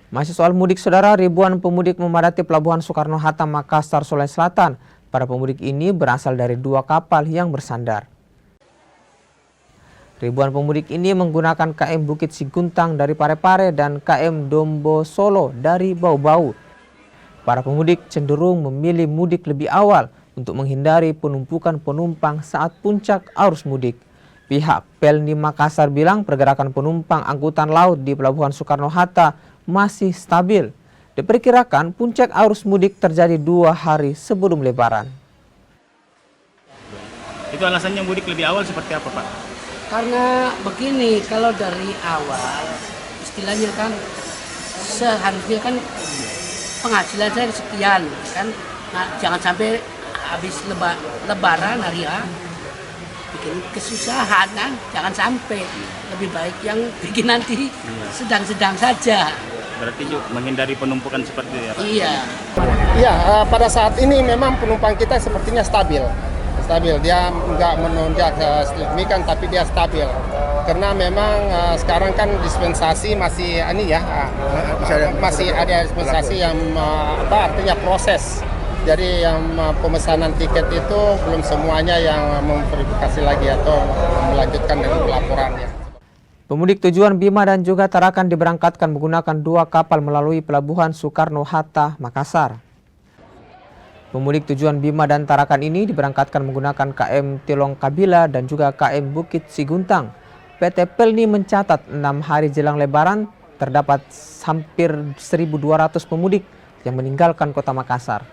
Masih soal mudik, saudara, ribuan pemudik memadati Pelabuhan Soekarno-Hatta, Makassar, Sulawesi Selatan. Para pemudik ini berasal dari 2 kapal yang bersandar. Ribuan pemudik ini menggunakan KM Bukit Siguntang dari Parepare dan KM Dombo Solo dari Bau-Bau. Para pemudik cenderung memilih mudik lebih awal untuk menghindari penumpukan penumpang saat puncak arus mudik. Pihak Pelni Makassar bilang pergerakan penumpang angkutan laut di Pelabuhan Soekarno-Hatta masih stabil. Diperkirakan puncak arus mudik terjadi 2 hari sebelum Lebaran. Itu alasannya mudik lebih awal seperti apa, Pak? Karena begini, kalau dari awal istilahnya kan seharusnya kan penghasilan saya sekian kan. Nah, jangan sampai habis lebaran hari A bikin kesusahan kan, jangan sampai. Lebih baik yang bikin nanti sedang-sedang saja. Berarti juga menghindari penumpukan seperti itu ya, Pak? Iya. Iya, pada saat ini memang penumpang kita sepertinya stabil. Dia nggak menonjak signifikan, tapi dia stabil. Karena memang sekarang kan dispensasi masih masih ada dispensasi yang artinya proses. Jadi yang pemesanan tiket itu belum semuanya yang memverifikasi lagi atau melanjutkan dengan pelaporannya. Pemudik tujuan Bima dan juga Tarakan diberangkatkan menggunakan 2 kapal melalui Pelabuhan Soekarno-Hatta, Makassar. Pemudik tujuan Bima dan Tarakan ini diberangkatkan menggunakan KM Tilong Kabila dan juga KM Bukit Siguntang. PT Pelni mencatat 6 hari jelang Lebaran terdapat hampir 1.200 pemudik yang meninggalkan kota Makassar.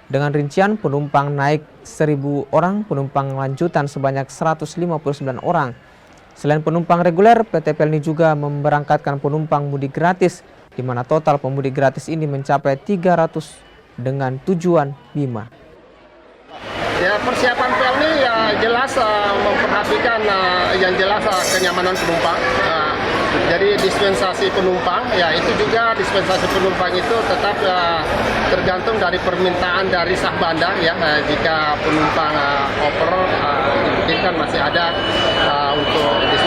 Dengan rincian penumpang naik 1.000 orang, penumpang lanjutan sebanyak 159 orang. Selain penumpang reguler, PT Pelni juga memberangkatkan penumpang mudik gratis, di mana total pemudik gratis ini mencapai 300 dengan tujuan Bima. Ya, persiapan Pelni ya jelas memperhatikan yang jelas kenyamanan penumpang. Jadi dispensasi penumpang, ya itu juga dispensasi penumpang itu tetap tergantung dari permintaan dari sah bandar ya. Jika penumpang oper dimungkinkan masih ada untuk dispensasi